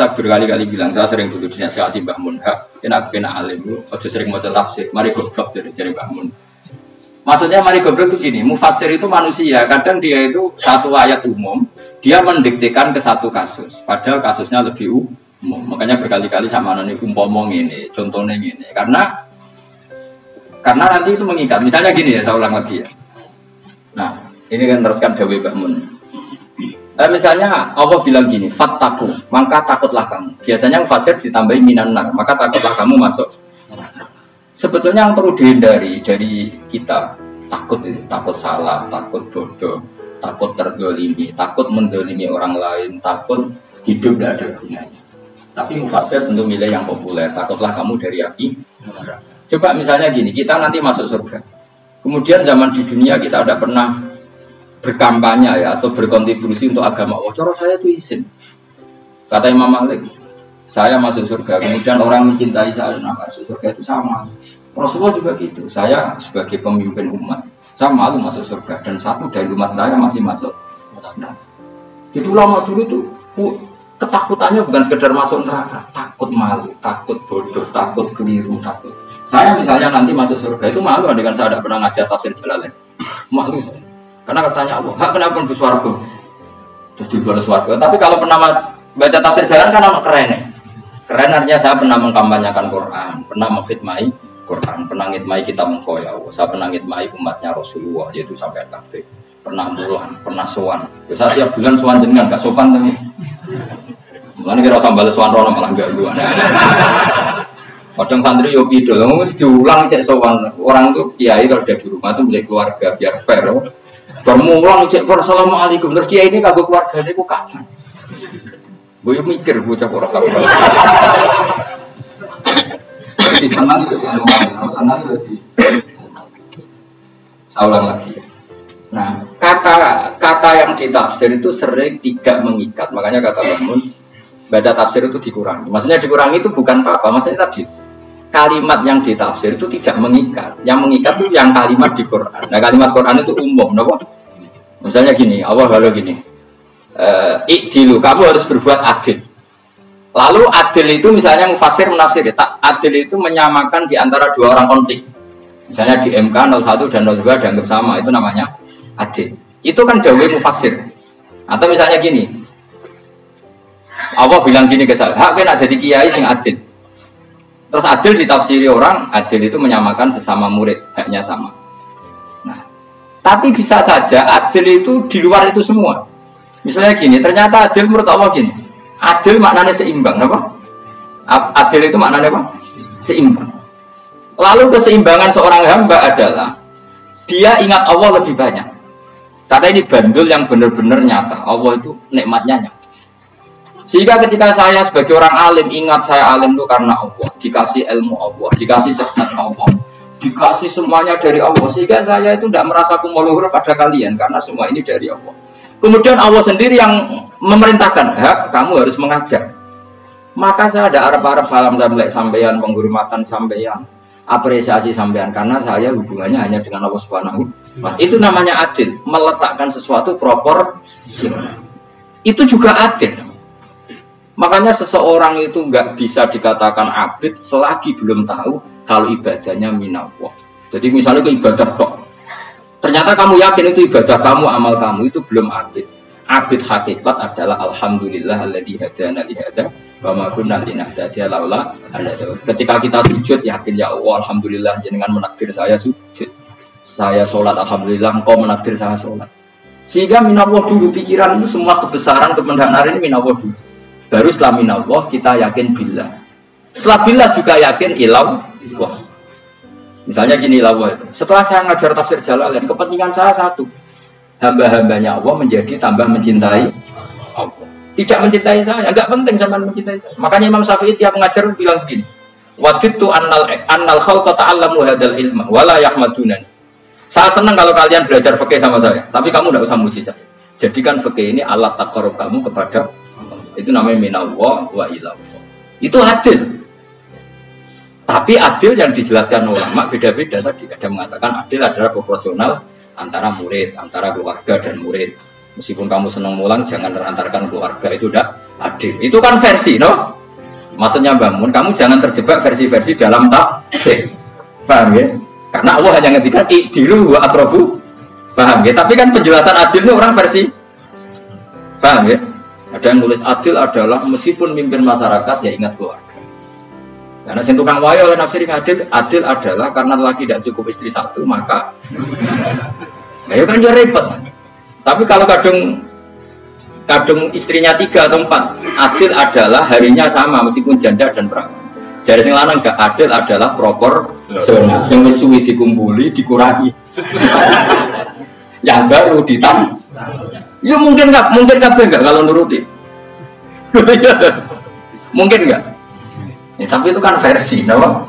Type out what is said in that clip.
saya berkali-kali bilang, saya sering dulu dinasihati Mbah Mun, enak kena alim, ojo sering mau tafsir, mari goblok jadi Mbah Mun. Maksudnya mari goblok itu gini, mufassir itu manusia, kadang dia itu satu ayat umum, dia mendiktekan ke satu kasus, padahal kasusnya lebih umum. Makanya berkali-kali sama nani umpomong ini, contohnya ini, karena nanti itu mengikat. Misalnya gini ya, saya ulang lagi ya. Nah, ini kan teruskan Dawe Mbah Mun. Misalnya Allah bilang gini, fattaku, maka takutlah kamu. Biasanya mufassir ditambahi minan nar, maka takutlah kamu masuk. Sebetulnya yang perlu dihindari dari kita takut itu, takut salah, takut bodoh, takut terdolimi, takut mendolimi orang lain, takut hidup tidak ada gunanya. Tapi mufassir tentu milih yang populer, takutlah kamu dari api. Coba misalnya gini, kita nanti masuk surga. Kemudian zaman di dunia kita tidak pernah berkampanye ya atau berkontribusi untuk agama Allah. Cara saya itu izin. Kata Imam Malik, saya masuk surga. Kemudian orang mencintai saya dan masuk surga itu sama. Rasulullah juga gitu. Saya sebagai pemimpin umat, saya malu masuk surga dan satu dari umat saya masih masuk. Nah, jadi ulama dulu tuh ketakutannya bukan sekedar masuk neraka, takut malu, takut bodoh, takut keliru, takut. Saya misalnya nanti masuk surga itu malu dengan saya tidak pernah ngajar tafsir Jalalain. Malu saya. Karena katanya Allah, kenapa pun suarga? Terus di luar suarga. Tapi kalau pernah baca tafsir jalan kan anak keren ya. Keren artinya saya pernah mengkampanyakan Quran, pernah mengkhidmati Quran, pernah ngitmai kitab engkau ya Allah. Saya pernah ngitmai umatnya Rasulullah, yaitu sampai kabeh. Pernah mulan, pernah sowan. Saya tiap bulan sowan jenengan gak sopan tapi. Mulane kira sambal sowan rono malah gak luan. Kadang santri yo pido, wis diulang cek sowan. Orang tuh kiai kalau sudah di rumah tuh milik keluarga biar fair. Bermulang cek assalamualaikum terus kiai ini kagak keluarga ini kok kapan? Gue mikir bocah orang kagak. Di sana itu di saulang lagi. Nah kata yang ditafsir itu sering tidak mengikat, makanya kata Bangun baca tafsir itu dikurangi. Maksudnya dikurangi itu bukan apa-apa, maksudnya tadi kalimat yang ditafsir itu tidak mengikat. Yang mengikat itu yang kalimat di Quran. Nah kalimat Quran itu umum, kenapa? Misalnya gini, Allah kalau gini, ikdilu, kamu harus berbuat adil. Lalu adil itu misalnya mufassir menafsir, adil itu menyamakan di antara dua orang konflik. Misalnya di MK 01 dan 02 dianggap sama, itu namanya adil. Itu kan dawai mufassir. Atau misalnya gini, Allah bilang gini ke saya, hak kena jadi kiai sing adil. Terus adil ditafsiri orang, adil itu menyamakan sesama murid, haknya sama. Nah, tapi bisa saja adil itu di luar itu semua. Misalnya gini, ternyata adil menurut Allah gini, adil maknanya seimbang, apa? Adil itu maknanya apa? Seimbang. Lalu keseimbangan seorang hamba adalah dia ingat Allah lebih banyak. Karena ini bandul yang benar-benar nyata. Allah itu nikmatnya nyata. Sehingga ketika saya sebagai orang alim ingat saya alim itu karena Allah, dikasih ilmu Allah, dikasih cerdas Allah, dikasih semuanya dari Allah. Sehingga saya itu tidak merasa kumuluhur pada kalian karena semua ini dari Allah. Kemudian Allah sendiri yang memerintahkan, kamu harus mengajar. Maka saya ada Arab salam sampeyan, penghormatan sampeyan, apresiasi sampeyan karena saya hubungannya hanya dengan Allah Subhanahu. Itu namanya adil, meletakkan sesuatu proporsional. Itu juga adil. Makanya seseorang itu nggak bisa dikatakan abid selagi belum tahu kalau ibadahnya minallah. Jadi misalnya ke ibadah tok, ternyata kamu yakin itu ibadah kamu, amal kamu itu belum abid. Abid hakikat adalah alhamdulillah alladzi hadana li hada wa ma kunna linahtadiya laula an hadana. Ketika kita sujud yakin ya Allah alhamdulillah jenengan menakdir saya sujud. Saya sholat alhamdulillah engkau menakdir saya sholat. Sehingga minallah dulu pikiran itu semua kebesaran kemenangan ini minallah dulu. Baru setelah minallah kita yakin billah. Setelah billah juga yakin ilallah. Misalnya gini ilallah itu. Setelah saya ngajar tafsir Jalalain, kepentingan saya satu. Hamba-hambanya Allah menjadi tambah mencintai Allah. Tidak mencintai saya, enggak penting sama mencintai saya. Makanya Imam Syafi'i tiap mengajar bilang begini. Wadidtu annal khalqa ta'allamu hadal ilma wala yahmadunani. Saya senang kalau kalian belajar fikih sama saya, tapi kamu enggak usah muji saya. Jadikan fikih ini alat taqarrub kamu kepada itu namanya minallah wa ilallah. Itu adil. Tapi adil yang dijelaskan ulama beda-beda tadi. Ada mengatakan adil adalah proporsional antara murid, antara keluarga dan murid. Meskipun kamu senang mulang, jangan merantarkan keluarga, itu tidak adil. Itu kan versi, no? Maksudnya bangun, kamu jangan terjebak versi-versi dalam tafsir. Paham ya? Karena Allah hanya ngendikan i'dilu wa aqrabu. Paham ya? Tapi kan penjelasan adil itu orang versi. Paham ya? Ada yang nulis adil adalah meskipun mimpin masyarakat ya ingat keluarga. Karena sentuh kang wayo nafsir adil, adil adalah karena laki tidak cukup istri satu maka ya kan ya repot. Tapi kalau kadung istrinya 3 atau 4, adil adalah harinya sama meskipun janda dan perawan. Jari sing lanang gak adil adalah proporsional. Sing wis suwi dikumpuli dikurangi. Yang baru ditambah. Ya mungkin kabeh enggak kalau nuruti. Mungkin enggak? Ya, tapi itu kan versi, no?